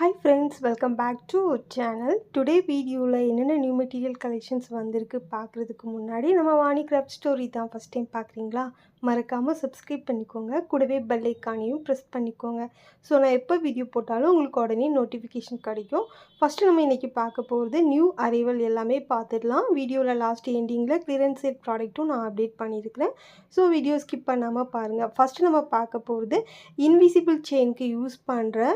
Hi friends, welcome back to our channel. Today video la enna new material collections vandirukku paakradhukku munnadi nama Vani Craft Story dhaan first time paakringla மறக்காம subscribe பண்ணிக்கோங்க கூடவே bell icon-ஐயும் press பண்ணிக்கோங்க so நான் எப்ப video போட்டாலும் உங்களுக்கு உடனே notification கிடைக்கும் ஃபர்ஸ்ட் நம்ம இன்னைக்கு பார்க்க போறது நியூ அரைவல் எல்லாமே பார்த்துடலாம் வீடியோல லாஸ்ட் எண்டிங்ல clearance sale ப்ராடக்ட்டும் நான் அப்டேட் பண்ணியிருக்கேன் சோ வீடியோ ஸ்கிப் பண்ணாம பாருங்க ஃபர்ஸ்ட் நம்ம பார்க்க போறது இன்விசிபிள் செயின்க்கு யூஸ் பண்ற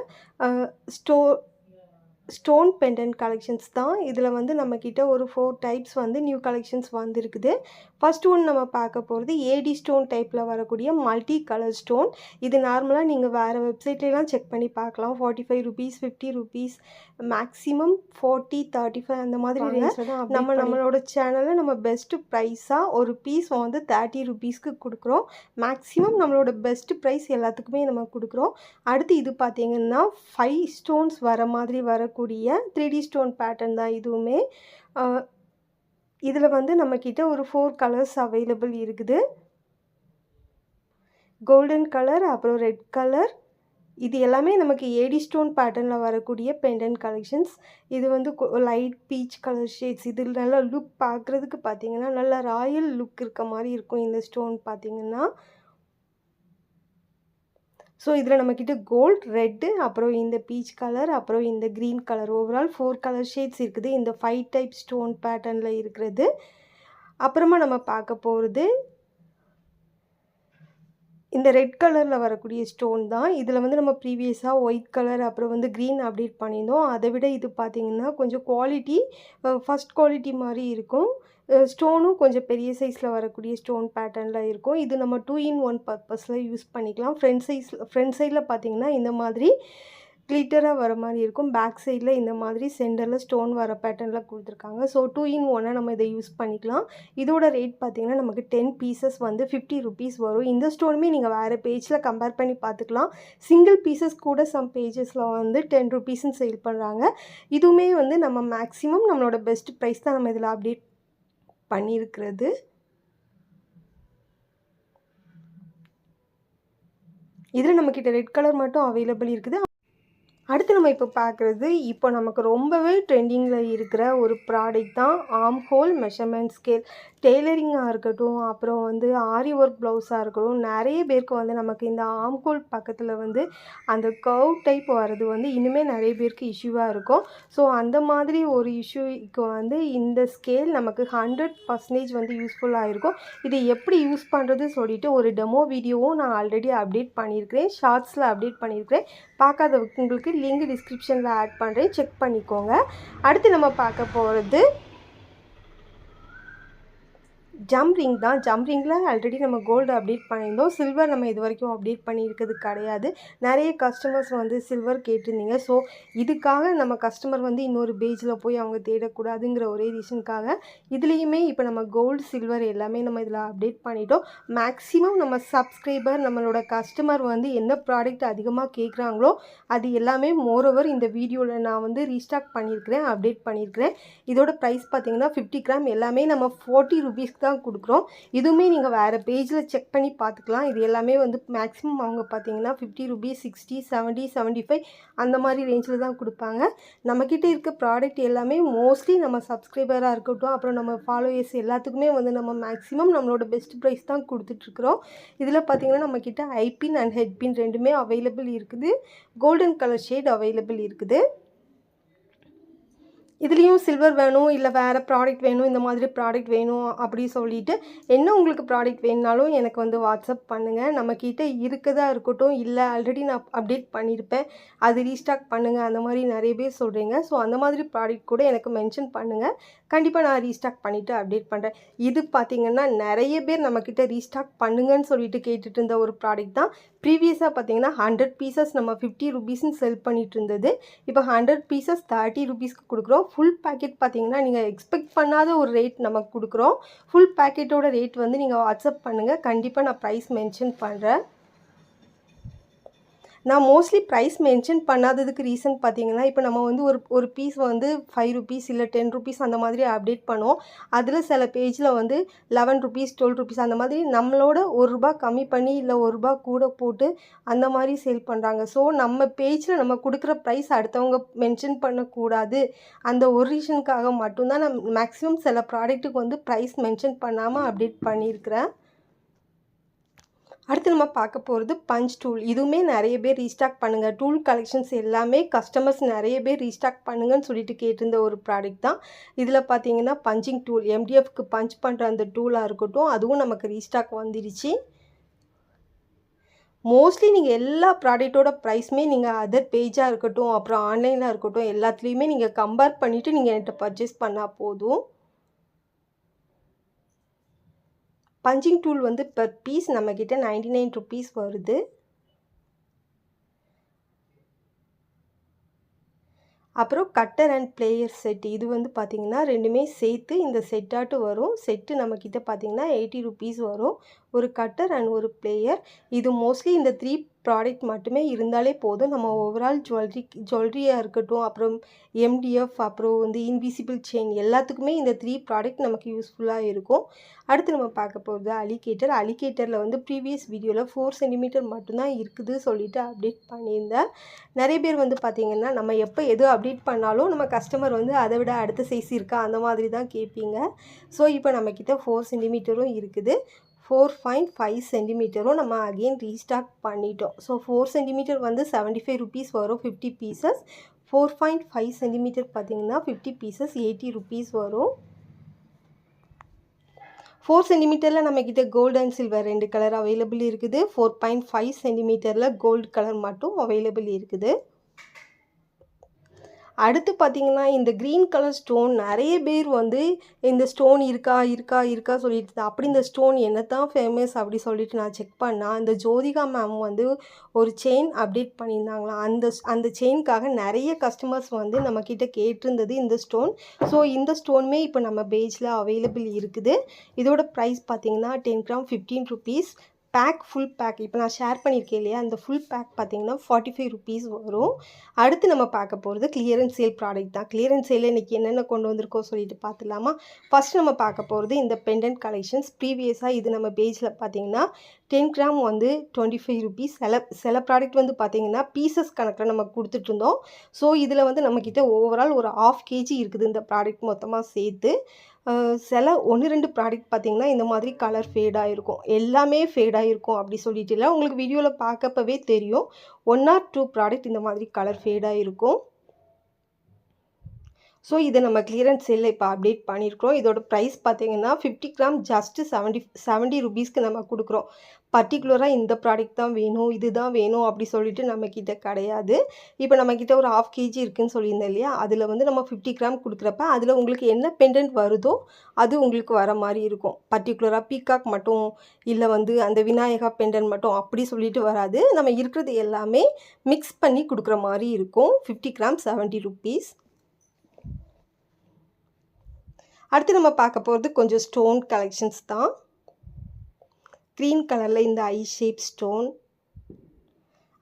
ஸ்டோன் பெண்டன்ட் கலெக்ஷன்ஸ் தான் இதில் வந்து நம்மக்கிட்ட ஒரு 4 டைப்ஸ் வந்து நியூ கலெக்ஷன்ஸ் வந்துருக்குது ஃபர்ஸ்ட் ஒன் நம்ம பார்க்க போகிறது ஏடி ஸ்டோன் டைப்பில் வரக்கூடிய மல்டி கலர் ஸ்டோன் இது நார்மலாக நீங்கள் வேறு வெப்சைட்லாம் செக் பண்ணி பார்க்கலாம் 45 rupees 50 rupees மேக்ஸிமம் 40 35 அந்த மாதிரி ரேஞ்சில் தான் நம்மளோட சேனலில் நம்ம பெஸ்ட்டு ப்ரைஸாக ஒரு பீஸ் வந்து 30 rupeesக்கு கொடுக்குறோம் மேக்ஸிமம் நம்மளோட பெஸ்ட் ப்ரைஸ் எல்லாத்துக்குமே நம்ம கொடுக்குறோம் அடுத்து இது பார்த்தீங்கன்னா 5 ஸ்டோன்ஸ் வர மாதிரி வரக்கூடிய 3D ஸ்டோன் பேட்டர்ன் தான் இதுவுமே இதில் வந்து நம்மக்கிட்ட ஒரு 4 கலர்ஸ் அவைலபிள் இருக்குது கோல்டன் கலர் அப்புறம் ரெட் கலர் இது எல்லாமே நமக்கு ஏடி ஸ்டோன் பேட்டர்னில் வரக்கூடிய பெண்டன்ட் கலெக்ஷன்ஸ் இது வந்து லைட் பீச் கலர் ஷேட்ஸ் இது நல்லா லுக் பார்க்குறதுக்கு பார்த்தீங்கன்னா நல்லா ராயல் லுக் இருக்க மாதிரி இருக்கும் இந்த ஸ்டோன் பார்த்தீங்கன்னா ஸோ இதில் நம்மக்கிட்ட கோல்ட் ரெட்டு அப்புறம் இந்த பீச் கலர் அப்புறம் இந்த green colour overall 4 colour shades இருக்குது இந்த 5 டைப் ஸ்டோன் பேட்டர்னில் இருக்கிறது அப்புறமா நம்ம பார்க்க போகிறது இந்த ரெட் கலரில் வரக்கூடிய ஸ்டோன் தான் இதில் வந்து நம்ம ப்ரீவியஸாக ஒயிட் கலர் அப்புறம் வந்து க்ரீன் அப்டேட் பண்ணியிருந்தோம் அதை விட இது பார்த்திங்கன்னா கொஞ்சம் குவாலிட்டி ஃபஸ்ட் குவாலிட்டி மாதிரி இருக்கும் ஸ்டோனும் கொஞ்சம் பெரிய சைஸில் வரக்கூடிய ஸ்டோன் பேட்டர்னில் இருக்கும் இது நம்ம 2-in-1 பர்பஸில் யூஸ் பண்ணிக்கலாம் ஃப்ரண்ட் சைடில் பார்த்திங்கன்னா இந்த மாதிரி கிளிட்டராக வர மாதிரி இருக்கும் பேக் சைடில் இந்த மாதிரி சென்டரில் ஸ்டோன் வர பேட்டர்னில் கொடுத்துருக்காங்க ஸோ 2-in-1 நம்ம இதை யூஸ் பண்ணிக்கலாம் இதோட ரேட் பார்த்திங்கன்னா நமக்கு 10 பீசஸ் வந்து 50 rupees வரும் இந்த ஸ்டோனுமே நீங்கள் வேறு பேஜில் கம்பேர் பண்ணி பார்த்துக்கலாம் சிங்கிள் பீசஸ் கூட சம் பேஜஸில் வந்து 10 rupeesன்னு சேல் பண்ணுறாங்க இதுவுமே வந்து நம்ம மேக்ஸிமம் நம்மளோட பெஸ்ட் ப்ரைஸ் தான் நம்ம இதில் அப்டேட் பண்ணியிருக்கிறது இதில் நம்மக்கிட்ட ரெட் கலர் மட்டும் அவைலபிள் இருக்குது அடுத்து நம்ம இப்போ பார்க்குறது இப்போ நமக்கு ரொம்பவே ட்ரெண்டிங்கில் இருக்கிற ஒரு ப்ராடக்ட் தான் ஆர்ம் ஹோல் மெஷர்மெண்ட் ஸ்கேல் டெய்லரிங்காக இருக்கட்டும் அப்புறம் வந்து ஆரி ஒர்க் ப்ளவுஸாக இருக்கட்டும் நிறைய பேருக்கு வந்து நமக்கு இந்த ஆர்ம் ஹோல் பக்கத்தில் வந்து அந்த கர்வ் டைப் வர்றது வந்து இனிமேல் நிறைய பேருக்கு இஷ்யூவாக இருக்கும் ஸோ அந்த மாதிரி ஒரு இஷ்யூக்கு வந்து இந்த ஸ்கேல் நமக்கு 100% வந்து யூஸ்ஃபுல்லாக இருக்கும் இதை எப்படி யூஸ் பண்ணுறது சொல்லிட்டு ஒரு டெமோ வீடியோவும் நான் ஆல்ரெடி அப்டேட் பண்ணியிருக்கிறேன் ஷார்ட்ஸில் அப்டேட் பண்ணியிருக்கிறேன் பார்க்காதவங்களுக்கு லிங்க் டிஸ்கிரிப்ஷனில் ஆட் பண்ணுறேன் செக் பண்ணிக்கோங்க அடுத்து நம்ம பார்க்க போகிறது ஜம்ப் ரிங் தான் ஜம்ப் ரிங்கில் ஆல்ரெடி நம்ம கோல்டு அப்டேட் பண்ணியிருந்தோம் சில்வர் நம்ம இது வரைக்கும் அப்டேட் பண்ணியிருக்கிறது கிடையாது நிறைய கஸ்டமர்ஸ் வந்து சில்வர் கேட்டிருந்தீங்க ஸோ இதுக்காக நம்ம கஸ்டமர் வந்து இன்னொரு பேஜில் போய் அவங்க தேடக்கூடாதுங்கிற ஒரே ரீசனுக்காக இதுலேயுமே இப்போ நம்ம கோல்டு சில்வர் எல்லாமே நம்ம இதில் அப்டேட் பண்ணிட்டோம் மேக்ஸிமம் நம்ம சப்ஸ்கிரைபர் நம்மளோட கஸ்டமர் வந்து என்ன ப்ராடக்ட் அதிகமாக கேட்குறாங்களோ அது எல்லாமே மோரோவர் இந்த வீடியோவில் நான் வந்து ரீஸ்டாக் பண்ணியிருக்கிறேன் அப்டேட் பண்ணியிருக்கிறேன் இதோட ப்ரைஸ் பார்த்தீங்கன்னா 50 கிராம் எல்லாமே நம்ம 40 rupees தான் கொடுக்குறோம் இதுவுமே நீங்கள் வேறு பேஜில் செக் பண்ணி பார்த்துக்கலாம் இது எல்லாமே வந்து மேக்ஸிமம் அவங்க பார்த்தீங்கன்னா 50 rupees 60 70 75 அந்த மாதிரி ரேஞ்சில் தான் கொடுப்பாங்க நம்மக்கிட்ட இருக்க ப்ராடக்ட் எல்லாமே மோஸ்ட்லி நம்ம சப்ஸ்கிரைபராக இருக்கட்டும் அப்புறம் நம்ம ஃபாலோயர்ஸ் எல்லாத்துக்குமே வந்து நம்ம மேக்ஸிமம் நம்மளோட பெஸ்ட் ப்ரைஸ் தான் கொடுத்துட்ருக்குறோம் இதில் பார்த்தீங்கன்னா நம்மக்கிட்ட ஐபின் அண்ட் ஹெட் பின் ரெண்டுமே அவைலபிள் இருக்குது கோல்டன் கலர் ஷேட் அவைலபிள் இருக்குது இதுலேயும் சில்வர் வேணும் இல்லை வேறு ப்ராடக்ட் வேணும் இந்த மாதிரி ப்ராடக்ட் வேணும் அப்படி சொல்லிவிட்டு என்ன உங்களுக்கு ப்ராடக்ட் வேணுனாலும் எனக்கு வந்து வாட்ஸ்அப் பண்ணுங்கள் நம்மக்கிட்ட இருக்கதா இருக்கட்டும் இல்லை ஆல்ரெடி நான் அப்டேட் பண்ணியிருப்பேன் அது ரீஸ்டாக் பண்ணுங்கள் அந்த மாதிரி நிறைய பேர் சொல்கிறீங்க ஸோ அந்த மாதிரி ப்ராடக்ட் கூட எனக்கு மென்ஷன் பண்ணுங்கள் கண்டிப்பாக நான் ரீஸ்டாக் பண்ணிவிட்டு அப்டேட் பண்ணுறேன் இது பார்த்திங்கன்னா நிறைய பேர் நம்மக்கிட்ட ரீஸ்டாக் பண்ணுங்கன்னு சொல்லிட்டு கேட்டுட்டு இருந்த ஒரு ப்ராடக்ட் தான் ப்ரீவியஸாக பார்த்தீங்கன்னா 100 பீசஸ் நம்ம 50 rupeesன்னு செல் பண்ணிட்டு இருந்தது இப்போ 100 பீசஸ் 30 rupeesக்கு கொடுக்குறோம் ஃபுல் பேக்கெட் பார்த்தீங்கன்னா நீங்கள் எக்ஸ்பெக்ட் பண்ணாத ஒரு ரேட் நமக்கு கொடுக்குறோம் ஃபுல் பேக்கெட்டோட ரேட் வந்து நீங்கள் வாட்ஸ்அப் பண்ணுங்கள் கண்டிப்பாக நான் ப்ரைஸ் மென்ஷன் பண்ணுறேன் நான் மோஸ்ட்லி ப்ரைஸ் மென்ஷன் பண்ணாததுக்கு ரீசன் பார்த்தீங்கன்னா, இப்போ நம்ம வந்து ஒரு பீஸ் வந்து ₹5 இல்ல ₹10 அந்த மாதிரி அப்டேட் பண்ணுவோம். அதில் சில பேஜில் வந்து ₹11 ₹12 அந்த மாதிரி நம்மளோட ₹1 கம்மி பண்ணி இல்ல ₹1 கூட போட்டு அந்த மாதிரி சேல் பண்ணுறாங்க. ஸோ நம்ம பேஜில் நம்ம கொடுக்குற ப்ரைஸ் அடுத்தவங்க மென்ஷன் பண்ணக்கூடாது. அந்த ஒரு ரீசனுக்காக மட்டும்தான் நான் மேக்ஸிமம் சில ப்ராடக்ட்டுக்கு வந்து ப்ரைஸ் மென்ஷன் பண்ணாமல் அப்டேட் பண்ணியிருக்கிறேன். அடுத்து நம்ம பார்க்க போகிறது பஞ்ச் டூல். இதுவுமே நிறைய பேர் ரீஸ்டாக் பண்ணுங்கள், டூல் கலெக்ஷன்ஸ் எல்லாமே கஸ்டமர்ஸ் நிறைய பேர் ரீஸ்டாக் பண்ணுங்கன்னு சொல்லிட்டு கேட்டிருந்த ஒரு ப்ராடக்ட் தான். இதில் பார்த்தீங்கன்னா பஞ்சிங் டூல், எம்டிஎஃப்க்கு பஞ்ச் பண்ணுற அந்த டூலாக இருக்கட்டும், அதுவும் நமக்கு ரீஸ்டாக் வந்துடுச்சு. மோஸ்ட்லி நீங்கள் எல்லா ப்ராடக்ட்டோட ப்ரைஸுமே நீங்கள் அதர் பேஜாக இருக்கட்டும், அப்புறம் ஆன்லைனில் இருக்கட்டும், எல்லாத்துலேயுமே நீங்கள் கம்பேர் பண்ணிவிட்டு நீங்கள் என்கிட்ட பர்ச்சேஸ் பண்ணால் போதும். பஞ்சிங் டூல் வந்து பெர் பீஸ் நம்மக்கிட்ட ₹99 வருது. அப்புறம் கட்டர் அண்ட் பிளேயர் செட், இது வந்து பார்த்திங்கன்னா ரெண்டுமே சேர்த்து இந்த செட்டாட்டு வரும். செட்டு நம்மக்கிட்ட பார்த்திங்கன்னா ₹80 வரும். ஒரு கட்டர் அண்ட் ஒரு பிளேயர். இது மோஸ்ட்லி இந்த 3 ப்ராடக்ட் மட்டுமே இருந்தாலே போதும். நம்ம ஓவரால் ஜுவல்லரியாக இருக்கட்டும், அப்புறம் எம்டிஎஃப், அப்புறம் வந்து இன்விசிபிள் செயின் எல்லாத்துக்குமே இந்த 3 ப்ராடக்ட் நமக்கு யூஸ்ஃபுல்லாக இருக்கும். அடுத்து நம்ம பார்க்க போகிறது அலிகேட்டர். அலிகேட்டரில் வந்து ப்ரீவியஸ் வீடியோவில் 4 சென்டிமீட்டர் மட்டும்தான் இருக்குது சொல்லிவிட்டு அப்டேட் பண்ணியிருந்தேன். நிறைய பேர் வந்து பார்த்திங்கன்னா நம்ம எப்போ எது அப்டேட் பண்ணாலும் நம்ம கஸ்டமர் வந்து அதை விட அடுத்த சைஸ் இருக்கா அந்த மாதிரி தான் கேட்பீங்க. ஸோ இப்போ நம்மக்கிட்ட 4 சென்டிமீட்டரும் இருக்குது. 4.5 சென்டிமீட்டரும் நம்ம அகெயின் ரீஸ்டாக் பண்ணிட்டோம். ஸோ 4 சென்டிமீட்டர் வந்து ₹75 வரும் 50 பீசஸ். 4.5 சென்டிமீட்டர் பார்த்திங்கன்னா 50 பீசஸ் ₹80 வரும். 4 சென்டிமீட்டரில் நம்மக்கிட்ட gold and silver 2 colour available இருக்குது. 4.5 சென்டிமீட்டரில் கோல்டு கலர் மட்டும் அவைலபிள் இருக்குது. அடுத்து பார்த்திங்கன்னா இந்த க்ரீன் கலர் ஸ்டோன் நிறைய பேர் வந்து இந்த ஸ்டோன் இருக்கா சொல்லிட்டு, அப்படி இந்த ஸ்டோன் என்ன தான் ஃபேமஸ் அப்படி சொல்லிட்டு நான் செக் பண்ணால், இந்த ஜோதிகா மேம் வந்து ஒரு செயின் அப்டேட் பண்ணியிருந்தாங்களாம். அந்த செயினுக்காக நிறைய கஸ்டமர்ஸ் வந்து நம்மக்கிட்ட கேட்டிருந்தது இந்த ஸ்டோன். ஸோ இந்த ஸ்டோனுமே இப்போ நம்ம பேஜில் அவைலபிள் இருக்குது. இதோட ப்ரைஸ் பார்த்திங்கன்னா 10 கிராம் ₹15. பேக் ஃபுல் பேக் இப்போ நான் ஷேர் பண்ணியிருக்கேன் இல்லையா, அந்த ஃபுல் பேக் பார்த்திங்கன்னா ₹45 வரும். அடுத்து நம்ம பார்க்க போகிறது கிளியரன்ஸ் சேல் ப்ராடக்ட் தான். கிளியரன்ஸ் சேலில் இன்றைக்கி என்னென்ன கொண்டு வந்திருக்கோம் சொல்லிட்டு பார்த்துலாமா. ஃபஸ்ட் நம்ம பார்க்க போகிறது இந்த பெண்டன்ட் கலெக்ஷன்ஸ். ப்ரீவியஸாக இது நம்ம பேஜில் பார்த்திங்கன்னா 10 கிராம் வந்து ₹25. சில ப்ராடக்ட் வந்து பார்த்திங்கன்னா பீசஸ் கணக்கில் நம்ம கொடுத்துட்ருந்தோம். ஸோ இதில் வந்து நம்மக்கிட்ட ஓவரால் ஒரு 1/2 kg இருக்குது இந்த ப்ராடக்ட் மொத்தமாக சேர்த்து. சில 1-2 ப்ராடக்ட் பார்த்திங்கன்னா இந்த மாதிரி கலர் ஃபேடாக இருக்கும், எல்லாமே ஃபேடாக இருக்கும் அப்படி சொல்லிட்டு இல்லை, உங்களுக்கு வீடியோவில் பார்க்கப்பவே தெரியும். 1 or 2 ப்ராடக்ட் இந்த மாதிரி கலர் ஃபேடாக இருக்கும். ஸோ இதை நம்ம கிளியரன்ஸ் சேலில் இப்போ அப்டேட் பண்ணியிருக்கிறோம். இதோட ப்ரைஸ் பார்த்திங்கன்னா 50 கிராம் ஜஸ்ட்டு ₹70 நம்ம கொடுக்குறோம். பர்டிகுலராக இந்த ப்ராடக்ட் தான் வேணும், இது தான் வேணும் அப்படி சொல்லிட்டு நம்மக்கிட்ட கிடையாது. இப்போ நம்மக்கிட்ட ஒரு 1/2 kg இருக்குதுன்னு சொல்லியிருந்தேன் இல்லையா, அதில் வந்து நம்ம 50 கிராம் கொடுக்குறப்ப அதில் உங்களுக்கு என்ன பெண்டன்ட் வருதோ அது உங்களுக்கு வர மாதிரி இருக்கும். பர்டிகுலராக பீகாக் மட்டும் இல்லை வந்து அந்த விநாயகா பெண்டன்ட் மட்டும் அப்படி சொல்லிட்டு வராது. நம்ம இருக்கிறது எல்லாமே மிக்ஸ் பண்ணி கொடுக்குற மாதிரி இருக்கும். 50 கிராம் ₹70. அடுத்து நம்ம பார்க்க போகிறது கொஞ்சம் ஸ்டோன் கலெக்ஷன்ஸ் தான். க்ரீன் கலரில் இந்த ஐ ஷேப் ஸ்டோன்,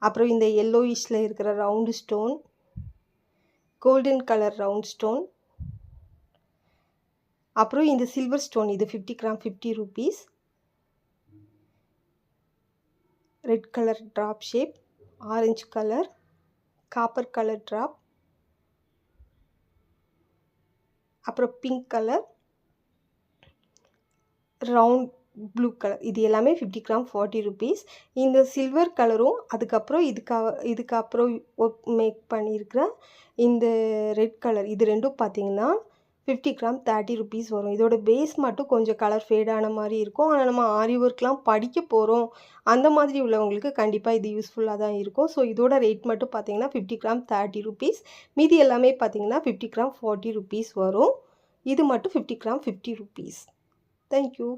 அப்புறம் இந்த எல்லோயிஷில் இருக்கிற round stone, golden colour round stone, அப்புறம் இந்த சில்வர் ஸ்டோன், இது 50 gram ₹50. Red colour drop shape, orange colour, copper colour drop, அப்புறம் pink colour, round blue colour, இது எல்லாமே 50 கிராம் ₹40. இந்த சில்வர் கலரும் அதுக்கப்புறம் இதுக்கப்புறம் ஒர்க் மேக் பண்ணியிருக்கிற இந்த ரெட் கலர், இது ரெண்டும் பார்த்திங்கன்னா 50 கிராம் ₹30 வரும். இதோட பேஸ் மட்டும் கொஞ்சம் கலர் ஃபேடான மாதிரி இருக்கும். ஆனால் நம்ம ஆரி ஒர்க்லாம் படிக்க போகிறோம் அந்த மாதிரி உள்ளவங்களுக்கு கண்டிப்பாக இது யூஸ்ஃபுல்லாக தான் இருக்கும். ஸோ இதோட ரேட் மட்டும் பார்த்திங்கன்னா 50 கிராம் ₹30. மீதி எல்லாமே பார்த்திங்கன்னா 50 கிராம் ₹40 வரும். இது மட்டும் 50 கிராம் ₹50. தேங்க்யூ.